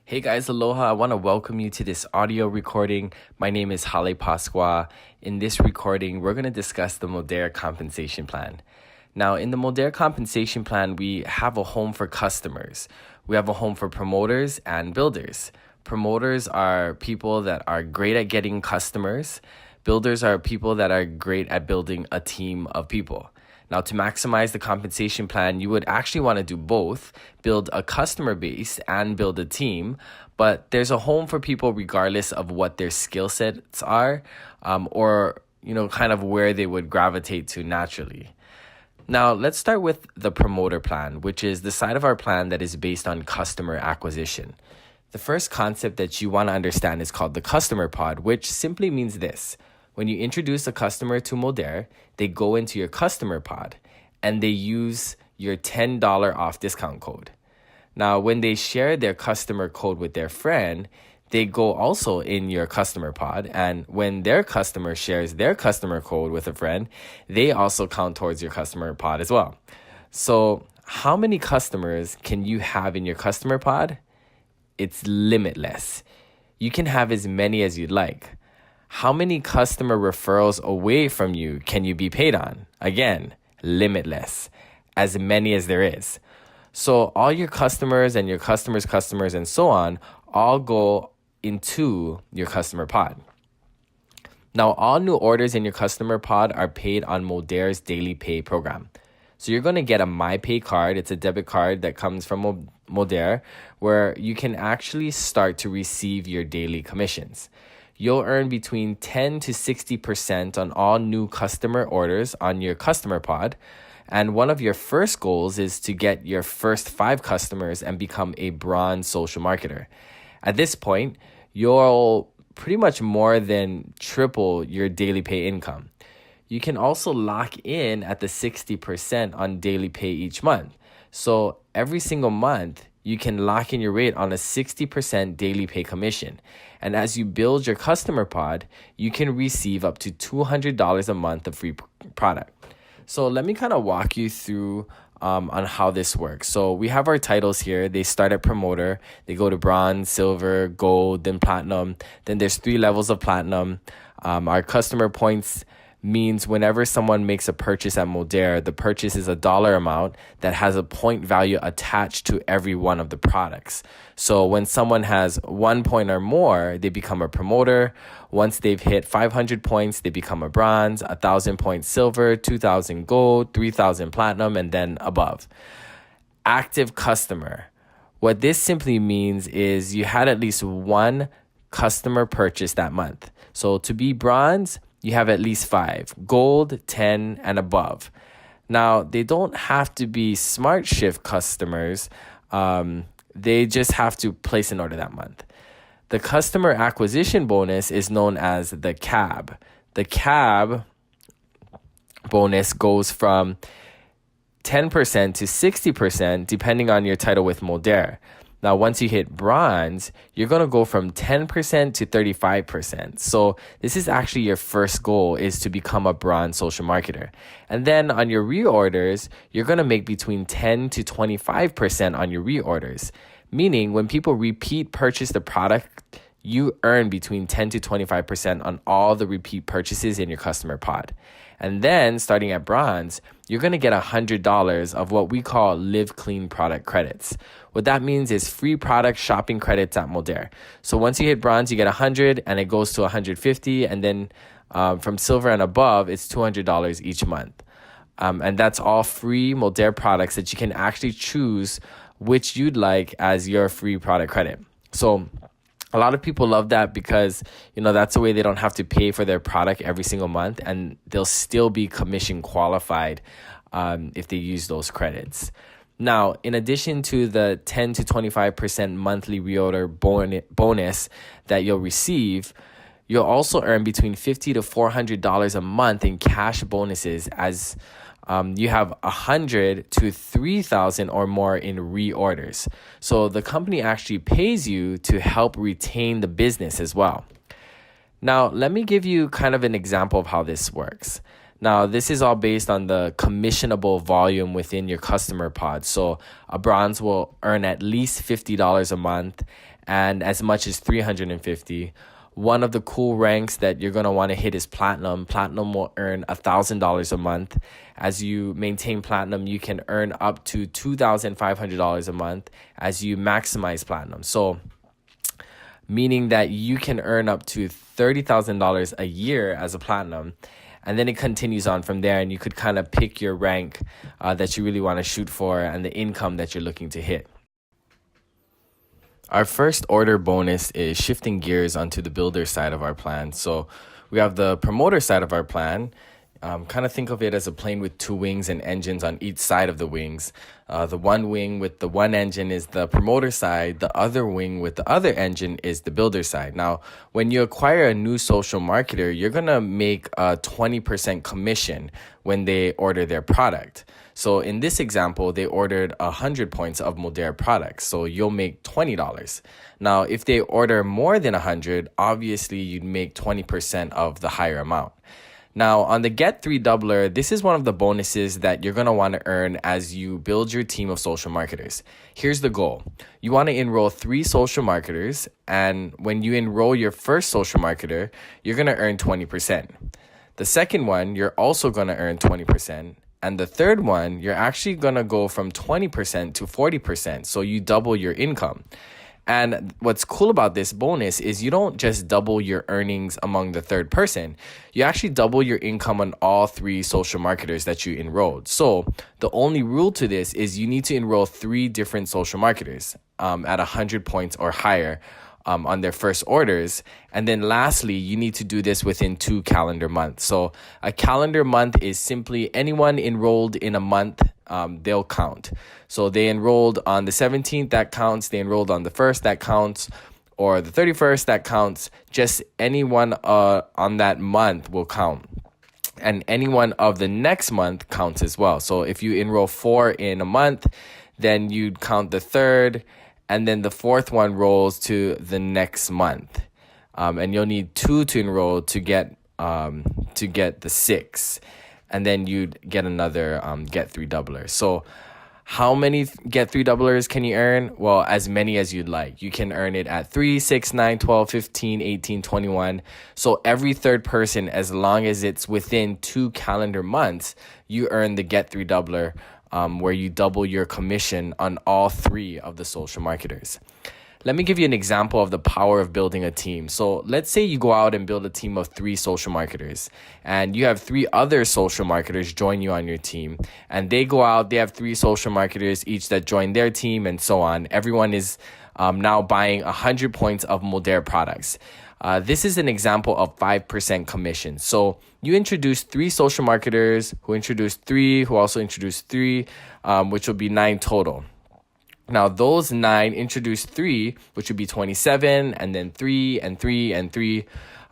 Hey guys, aloha. I want to welcome you to this audio recording. My name is Hale Pascua. In this recording, we're going to discuss the Modere Compensation Plan. Now, in the Modere Compensation Plan, we have a home for customers. We have a home for promoters and builders. Promoters are people that are great at getting customers. Builders are people that are great at building a team of people. Now, to maximize the compensation plan, you would actually want to do both, build a customer base and build a team, but there's a home for people regardless of what their skill sets are, or kind of where they would gravitate to naturally. Now, let's start with the promoter plan, which is the side of our plan that is based on customer acquisition. The first concept that you want to understand is called the customer pod, which simply means this. When you introduce a customer to Modere, they go into your customer pod and they use your $10 off discount code. Now, when they share their customer code with their friend, they go also in your customer pod. And when their customer shares their customer code with a friend, they also count towards your customer pod as well. So how many customers can you have in your customer pod? It's limitless. You can have as many as you'd like. How many customer referrals away from you can you be paid on? Again, limitless, as many as there is. So all your customers and your customers' customers and so on all go into your customer pod. Now, all new orders in your customer pod are paid on Modere's daily pay program. So you're going to get a MyPay card. It's a debit card that comes from Modere where you can actually start to receive your daily commissions. You'll earn between 10 to 60% on all new customer orders on your customer pod. And one of your first goals is to get your first 5 customers and become a bronze social marketer. At this point, you'll pretty much more than triple your daily pay income. You can also lock in at the 60% on daily pay each month. So every single month, you can lock in your rate on a 60% daily pay commission. And as you build your customer pod, you can receive up to $200 a month of free product. So let me kind of walk you through on how this works. So we have our titles here. They start at promoter. They go to bronze, silver, gold, then platinum. Then there's 3 levels of platinum. Our customer points means whenever someone makes a purchase at Modere, the purchase is a dollar amount that has a point value attached to every one of the products. So when someone has 1 point or more, they become a promoter. Once they've hit 500 points, they become a bronze, 1,000 points silver, 2,000 gold, 3,000 platinum, and then above. Active customer. What this simply means is you had at least 1 customer purchase that month. So to be bronze, you have at least 5, gold, 10, and above. Now, they don't have to be Smart Shift customers. They just have to place an order that month. The customer acquisition bonus is known as the CAB. The CAB bonus goes from 10% to 60% depending on your title with Modere. Now, once you hit bronze, you're going to go from 10% to 35%. So this is actually your first goal, is to become a bronze social marketer. And then on your reorders, you're going to make between 10 to 25% on your reorders. Meaning when people repeat purchase the product, you earn between 10 to 25% on all the repeat purchases in your customer pod. And then starting at bronze, you're going to get $100 of what we call Live Clean product credits. What that means is free product shopping credits at Modere. So once you hit bronze, you get 100 and it goes to 150. And then from silver and above, it's $200 each month. And that's all free Modere products that you can actually choose which you'd like as your free product credit. So a lot of people love that because, that's the way they don't have to pay for their product every single month, and they'll still be commission qualified if they use those credits. Now, in addition to the 10 to 25% monthly reorder bonus that you'll receive, you'll also earn between $50 to $400 a month in cash bonuses as you have 100 to 3,000 or more in reorders. So the company actually pays you to help retain the business as well. Now, let me give you kind of an example of how this works. Now, this is all based on the commissionable volume within your customer pod. So a bronze will earn at least $50 a month, and as much as 350. One of the cool ranks that you're going to want to hit is platinum. Platinum will earn $1,000 a month. As you maintain platinum, you can earn up to $2,500 a month as you maximize platinum. So meaning that you can earn up to $30,000 a year as a platinum. And then it continues on from there, and you could kind of pick your rank that you really want to shoot for and the income that you're looking to hit. Our first order bonus is shifting gears onto the builder side of our plan. So we have the promoter side of our plan. Kind of think of it as a plane with two wings and engines on each side of the wings. The one wing with the one engine is the promoter side. The other wing with the other engine is the builder side. Now, when you acquire a new social marketer, you're going to make a 20% commission when they order their product. So in this example, they ordered 100 points of Modere products. So you'll make $20. Now, if they order more than 100, obviously you'd make 20% of the higher amount. Now, on the Get 3 Doubler, this is one of the bonuses that you're going to want to earn as you build your team of social marketers. Here's the goal. You want to enroll 3 social marketers, and when you enroll your first social marketer, you're going to earn 20%. The second one, you're also going to earn 20%. And the third one, you're actually going to go from 20% to 40%. So you double your income. And what's cool about this bonus is you don't just double your earnings among the third person. You actually double your income on all 3 social marketers that you enrolled. So the only rule to this is you need to enroll 3 different social marketers at 100 points or higher on their first orders. And then lastly, you need to do this within 2 calendar months. So a calendar month is simply anyone enrolled in a month, they'll count. So they enrolled on the 17th, that counts. They enrolled on the 1st, that counts. Or the 31st, that counts. Just anyone on that month will count. And anyone of the next month counts as well. So if you enroll 4 in a month, then you'd count the 3rd, and then the 4th one rolls to the next month. And you'll need 2 to enroll to get the 6. And then you'd get another Get 3 Doubler. So how many Get 3 Doublers can you earn? Well, as many as you'd like. You can earn it at 3, 6, 9, 12, 15, 18, 21. So every third person, as long as it's within 2 calendar months, you earn the Get 3 Doubler, where you double your commission on all 3 of the social marketers. Let me give you an example of the power of building a team. So let's say you go out and build a team of 3 social marketers, and you have 3 other social marketers join you on your team, and they go out, they have 3 social marketers each that join their team, and so on. Everyone is now buying 100 points of Modere products. This is an example of 5% commission. So you introduce 3 social marketers who introduce 3, who also introduce 3, which will be 9 total. Now, those 9 introduce 3, which would be 27, and then 3, and 3, and 3.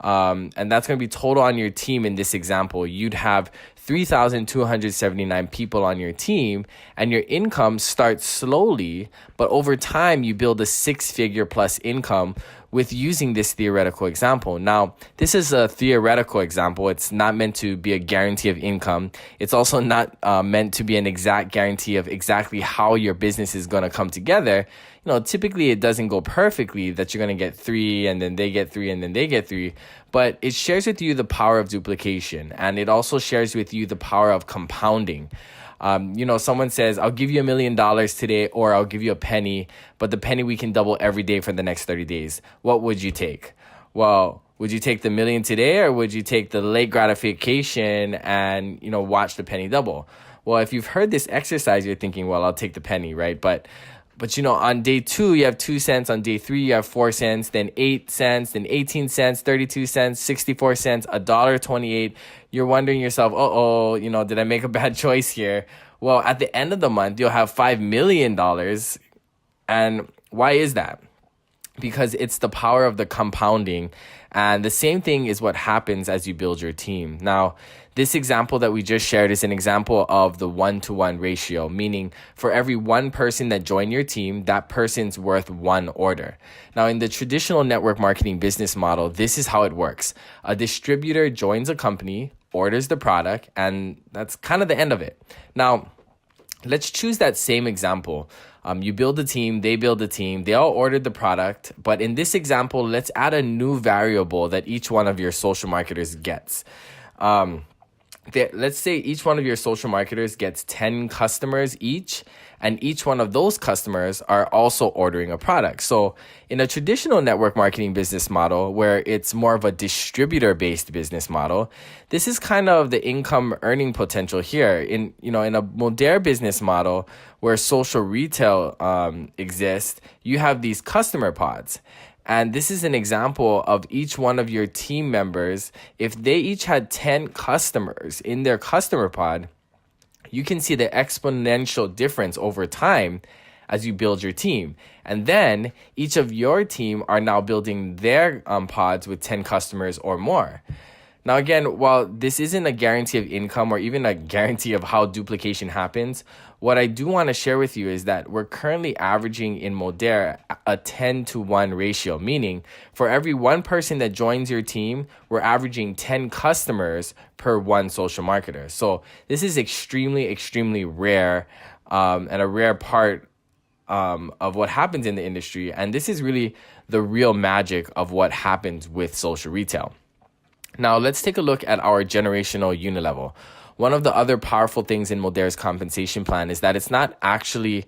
And that's going to be total on your team in this example. You'd have 3,279 people on your team, and your income starts slowly, but over time, you build a 6-figure plus income with using this theoretical example. Now, this is a theoretical example. It's not meant to be a guarantee of income. It's also not meant to be an exact guarantee of exactly how your business is going to come together. You know, typically it doesn't go perfectly that you're going to get 3 and then they get 3 and then they get 3, but it shares with you the power of duplication, and it also shares with you the power of compounding. Someone says, I'll give you $1 million today, or I'll give you a penny, but the penny we can double every day for the next 30 days. What would you take? Well, would you take the $1 million today, or would you take the late gratification and, watch the penny double? Well, if you've heard this exercise, you're thinking, well, I'll take the penny, right? But on day 2, you have 2 cents. On day 3, you have 4 cents, then 8 cents, then 18 cents, 32 cents, 64 cents, $1.28. You're wondering yourself, did I make a bad choice here? Well, at the end of the month, you'll have $5 million. And why is that? Because it's the power of the compounding. And the same thing is what happens as you build your team. Now, this example that we just shared is an example of the 1-to-1 ratio, meaning for every 1 person that joined your team, that person's worth 1 order. Now, in the traditional network marketing business model, this is how it works. A distributor joins a company, orders the product, and that's kind of the end of it. Now, Let's choose that same example. You build a team, they build a team, they all ordered the product. But in this example, let's add a new variable that each one of your social marketers gets. Let's say each one of your social marketers gets 10 customers each, and each one of those customers are also ordering a product. So in a traditional network marketing business model, where it's more of a distributor-based business model, this is kind of the income earning potential here. In a Modere business model where social retail exists, you have these customer pods. And this is an example of each one of your team members. If they each had 10 customers in their customer pod, you can see the exponential difference over time as you build your team. And then each of your team are now building their pods with 10 customers or more. Now, again, while this isn't a guarantee of income or even a guarantee of how duplication happens, what I do want to share with you is that we're currently averaging in Modere a 10-to-1 ratio, meaning for every one person that joins your team, we're averaging 10 customers per one social marketer. So this is extremely, extremely rare and a rare part of what happens in the industry. And this is really the real magic of what happens with social retail. Now, let's take a look at our generational unit level. One of the other powerful things in Modere's compensation plan is that it's not actually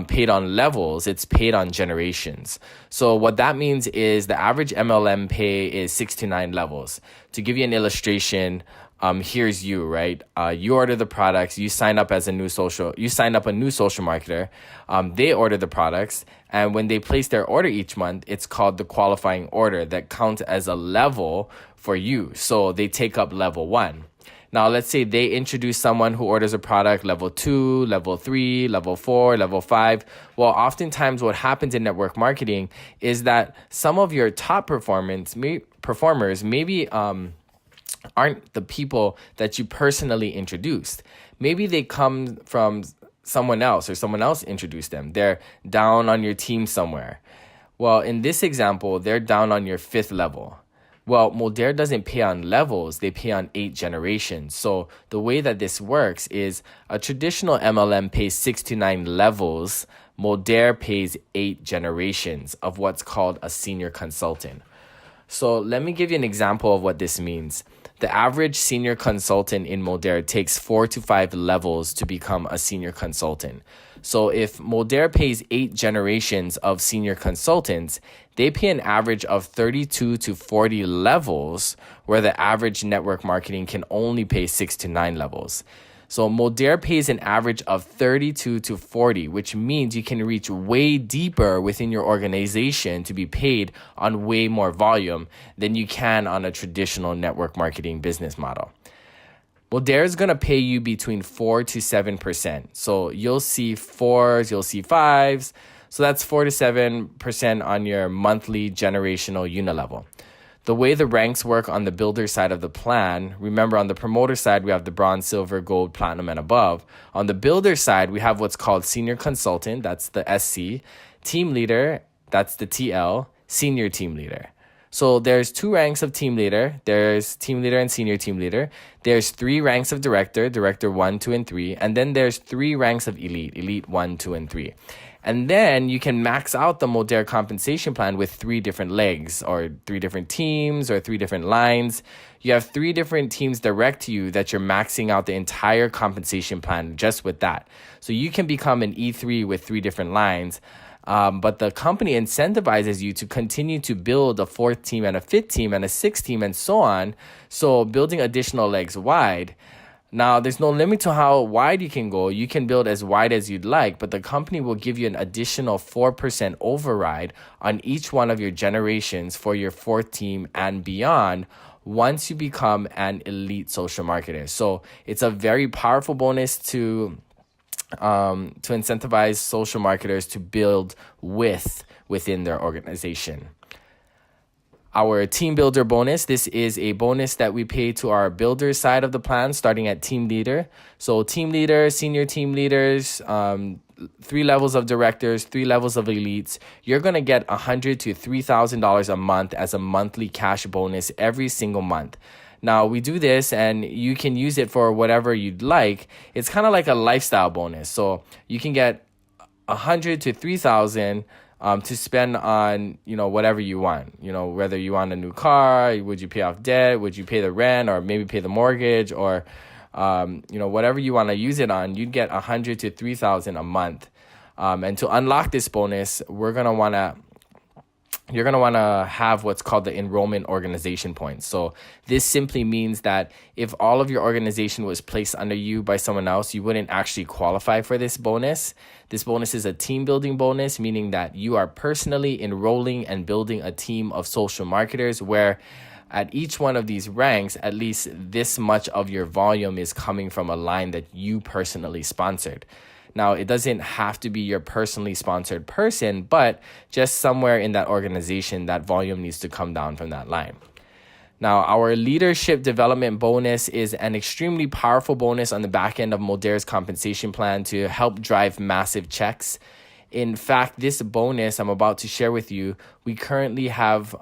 paid on levels, it's paid on generations. So what that means is the average MLM pay is 6 to 9 levels. To give you an illustration, here's you, right? You order the products, you sign up a new social marketer, they order the products, and when they place their order each month, it's called the qualifying order that counts as a level for you. So they take up level 1. Now, let's say they introduce someone who orders a product level 2, level 3, level 4, level 5. Well, oftentimes what happens in network marketing is that some of your top performers maybe aren't the people that you personally introduced. Maybe they come from someone else or someone else introduced them. They're down on your team somewhere. Well, in this example, they're down on your 5th level. Well, Modere doesn't pay on levels, they pay on 8 generations. So the way that this works is a traditional MLM pays 6 to 9 levels. Modere pays 8 generations of what's called a senior consultant. So let me give you an example of what this means. The average senior consultant in Modere takes 4 to 5 levels to become a senior consultant. So if Modere pays 8 generations of senior consultants, they pay an average of 32 to 40 levels, where the average network marketing can only pay 6 to 9 levels. So Modere pays an average of 32 to 40, which means you can reach way deeper within your organization to be paid on way more volume than you can on a traditional network marketing business model. Modere is going to pay you between 4 to 7%. So you'll see 4s, you'll see 5s. So that's 4 to 7% on your monthly generational unit level. The way the ranks work on the builder side of the plan, remember on the promoter side, we have the bronze, silver, gold, platinum, and above. On the builder side, we have what's called senior consultant, that's the SC, team leader, that's the TL, senior team leader. So there's 2 ranks of team leader. There's team leader and senior team leader. There's 3 ranks of director, director 1, 2, and 3. And then there's 3 ranks of elite, elite 1, 2, and 3. And then you can max out the Modere compensation plan with 3 different legs or 3 different teams or 3 different lines. You have 3 different teams direct to you that you're maxing out the entire compensation plan just with that. So you can become an E3 with 3 different lines. But the company incentivizes you to continue to build a 4th team and a 5th team and a 6th team and so on. So building additional legs wide. Now, there's no limit to how wide you can go. You can build as wide as you'd like, but the company will give you an additional 4% override on each one of your generations for your 4th team and beyond once you become an elite social marketer. So it's a very powerful bonus to incentivize social marketers to build within their organization. Our team builder bonus, this is a bonus that we pay to our builder side of the plan starting at team leader. So team leader, senior team leaders, 3 levels of directors, 3 levels of elites. You're going to get $100 to $3,000 a month as a monthly cash bonus every single month. Now, we do this and you can use it for whatever you'd like. It's kind of like a lifestyle bonus. So you can get 100 to 3,000 to spend on, whatever you want. Whether you want a new car, would you pay off debt, would you pay the rent, or maybe pay the mortgage, or whatever you want to use it on, you'd get 100 to 3,000 a month. And to unlock this bonus, you're gonna wanna have what's called the enrollment organization points. So this simply means that if all of your organization was placed under you by someone else, you wouldn't actually qualify for this bonus. This bonus is a team building bonus, meaning that you are personally enrolling and building a team of social marketers where at each one of these ranks, at least this much of your volume is coming from a line that you personally sponsored. Now, it doesn't have to be your personally sponsored person, but just somewhere in that organization, that volume needs to come down from that line. Now, our leadership development bonus is an extremely powerful bonus on the back end of Modere's compensation plan to help drive massive checks. In fact, this bonus I'm about to share with you, we currently have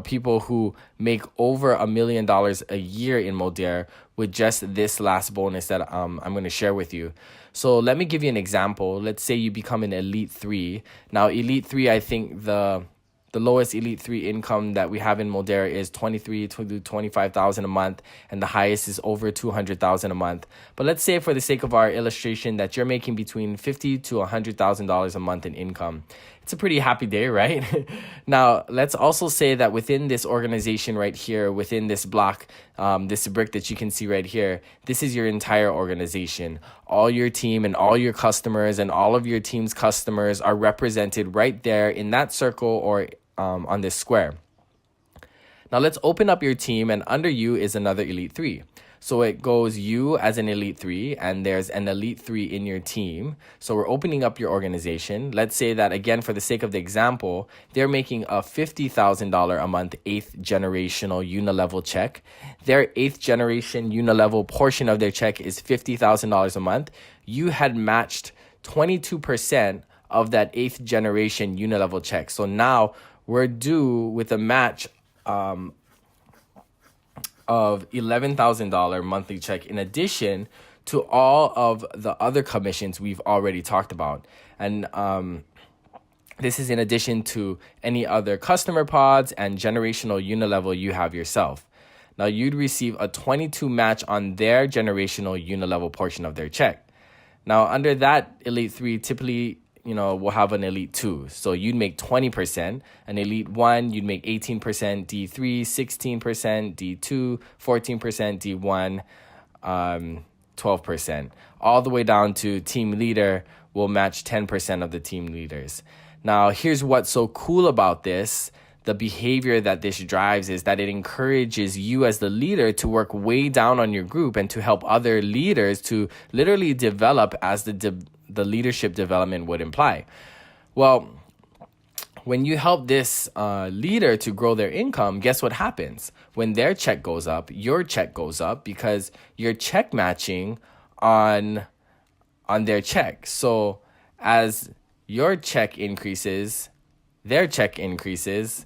people who make over $1 million a year in Modere with just this last bonus that I'm going to share with you. So let me give you an example. Let's say you become an Elite 3. Now, Elite 3, I think the lowest Elite 3 income that we have in Modere is $23,000 to $25,000 a month, and the highest is over $200,000 a month. But let's say, for the sake of our illustration, that you're making between $50,000 to $100,000 a month in income. It's a pretty happy day, right? Now, let's also say that within this organization right here, within this block, this brick that you can see right here, this is your entire organization. All your team and all your customers and all of your team's customers are represented right there in that circle or on this square. Now, let's open up your team, and under you is another Elite 3. So it goes you as an Elite 3, and there's an Elite 3 in your team. So we're opening up your organization. Let's say that, again, for the sake of the example, they're making a $50,000 a month 8th generational unilevel check. Their 8th generation unilevel portion of their check is $50,000 a month. You had matched 22% of that 8th generation unilevel check. So now we're due with a match of $11,000 monthly check, in addition to all of the other commissions we've already talked about. And this is in addition to any other customer pods and generational unilevel you have yourself. Now, you'd receive a 22 match on their generational unilevel portion of their check. Now, under that Elite 3, typically, we'll have an Elite 2. So you'd make 20%. An Elite 1, you'd make 18%. D3, 16%. D2, 14%. D1, 12%. All the way down to Team Leader will match 10% of the team leaders. Now, here's what's so cool about this. The behavior that this drives is that it encourages you as the leader to work way down on your group and to help other leaders to literally develop as the leadership development would imply. Well, when you help this leader to grow their income, guess what happens? When their check goes up, your check goes up because you're check matching on their check. So as your check increases, their check increases,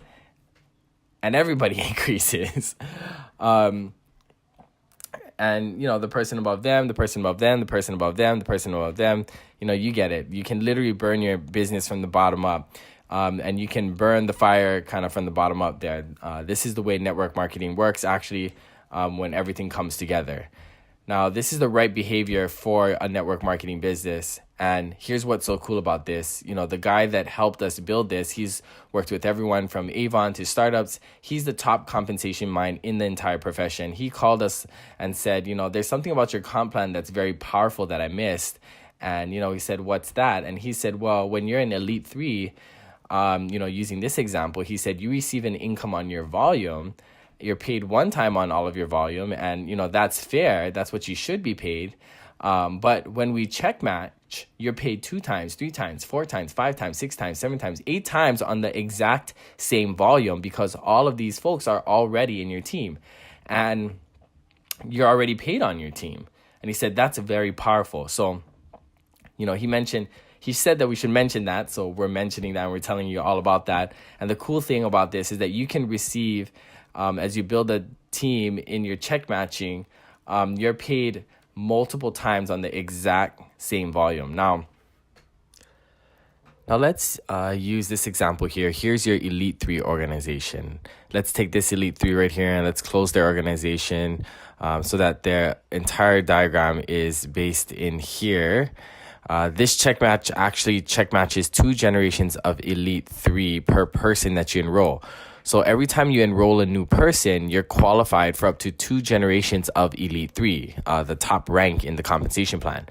and everybody increases. And, the person above them, the person above them, the person above them, the person above them, you get it. You can literally burn your business from the bottom up. And you can burn the fire kind of from the bottom up there. This is the way network marketing works, actually, when everything comes together. Now, this is the right behavior for a network marketing business. And here's what's so cool about this. The guy that helped us build this, he's worked with everyone from Avon to startups. He's the top compensation mind in the entire profession. He called us and said, there's something about your comp plan that's very powerful that I missed. And, he said, what's that? And he said, well, when you're an Elite 3, using this example, he said, you receive an income on your volume. You're paid one time on all of your volume, and that's fair. That's what you should be paid. But when we check match, you're paid 2 times, 3 times, 4 times, 5 times, 6 times, 7 times, 8 times on the exact same volume, because all of these folks are already in your team, and you're already paid on your team. And he said that's very powerful. So, he said that we should mention that, so we're mentioning that, and we're telling you all about that. And the cool thing about this is that you can receive as you build a team in your check matching, you're paid multiple times on the exact same volume. Now let's use this example here. Here's your Elite 3 organization. Let's take this Elite 3 right here and let's close their organization so that their entire diagram is based in here. This check match actually check matches 2 generations of Elite 3 per person that you enroll. So every time you enroll a new person, you're qualified for up to 2 generations of Elite 3, the top rank in the compensation plan.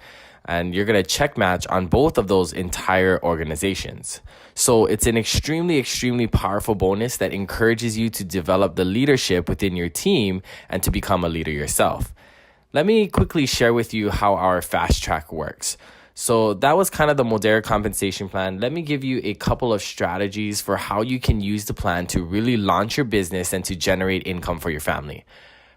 And you're going to check match on both of those entire organizations. So it's an extremely, extremely powerful bonus that encourages you to develop the leadership within your team and to become a leader yourself. Let me quickly share with you how our fast track works. So that was kind of the Modere compensation plan. Let me give you a couple of strategies for how you can use the plan to really launch your business and to generate income for your family.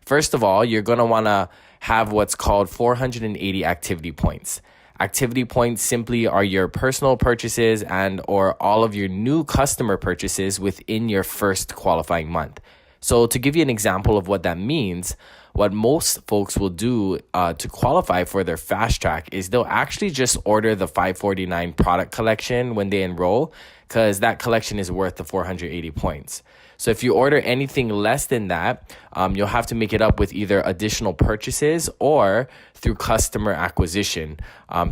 First of all, you're going to want to have what's called 480 activity points. Activity points simply are your personal purchases and or all of your new customer purchases within your first qualifying month. So to give you an example of what that means, what most folks will do to qualify for their fast track is they'll actually just order the 549 product collection when they enroll, because that collection is worth the 480 points. So if you order anything less than that, you'll have to make it up with either additional purchases or through customer acquisition,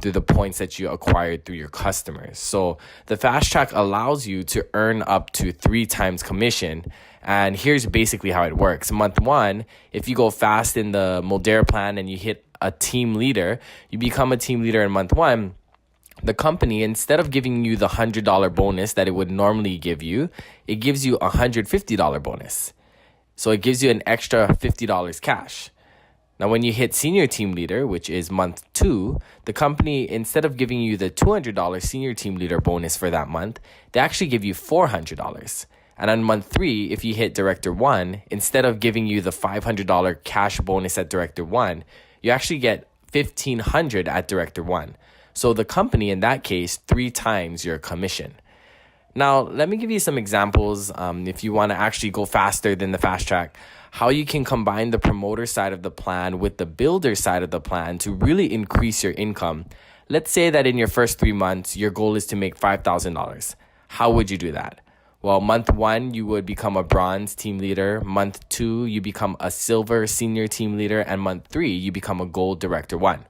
through the points that you acquired through your customers. So the fast track allows you to earn up to 3 times commission. And here's basically how it works. Month 1, if you go fast in the Modere plan and you hit a team leader, you become a team leader in month 1. The company, instead of giving you the $100 bonus that it would normally give you, it gives you a $150 bonus. So it gives you an extra $50 cash. Now, when you hit senior team leader, which is month 2, the company, instead of giving you the $200 senior team leader bonus for that month, they actually give you $400. And on month 3, if you hit director 1, instead of giving you the $500 cash bonus at director 1, you actually get $1,500 at director 1. So the company, in that case, 3 times your commission. Now, let me give you some examples if you want to actually go faster than the fast track, how you can combine the promoter side of the plan with the builder side of the plan to really increase your income. Let's say that in your first 3 months, your goal is to make $5,000. How would you do that? Well, month 1, you would become a bronze team leader. Month 2, you become a silver senior team leader. And month 3, you become a gold director 1.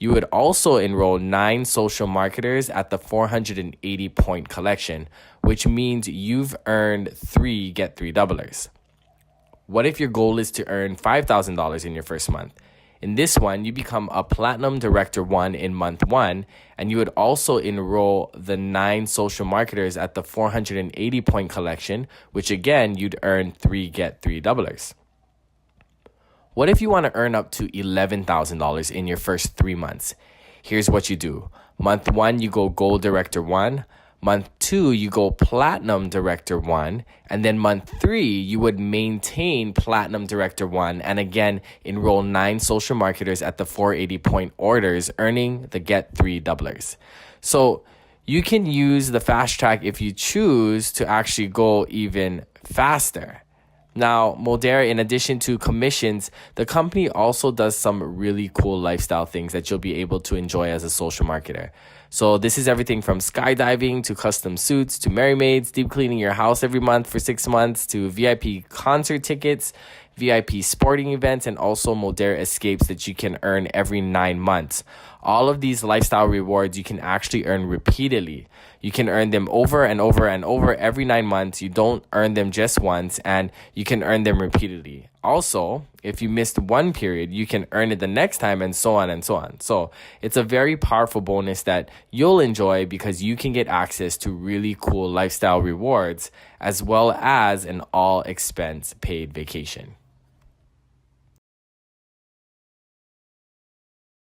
You would also enroll 9 social marketers at the 480 point collection, which means you've earned 3 get 3 doublers. What if your goal is to earn $5,000 in your first month? In this one, you become a platinum director 1 in month 1, and you would also enroll the 9 social marketers at the 480 point collection, which again, you'd earn 3 get 3 doublers. What if you want to earn up to $11,000 in your first 3 months? Here's what you do. Month 1, you go gold director 1. Month 2, you go platinum director 1. And then month 3, you would maintain platinum director 1 and again enroll 9 social marketers at the 480 point orders, earning the get 3 doublers. So you can use the fast track if you choose to actually go even faster. Now, Modere, in addition to commissions, the company also does some really cool lifestyle things that you'll be able to enjoy as a social marketer. So this is everything from skydiving to custom suits to Merry Maids, deep cleaning your house every month for 6 months to VIP concert tickets, VIP sporting events, and also Modere escapes that you can earn every 9 months. All of these lifestyle rewards you can actually earn repeatedly. You can earn them over and over and over every 9 months. You don't earn them just once, and you can earn them repeatedly. Also, if you missed one period, you can earn it the next time, and so on and so on. So it's a very powerful bonus that you'll enjoy because you can get access to really cool lifestyle rewards as well as an all expense paid vacation.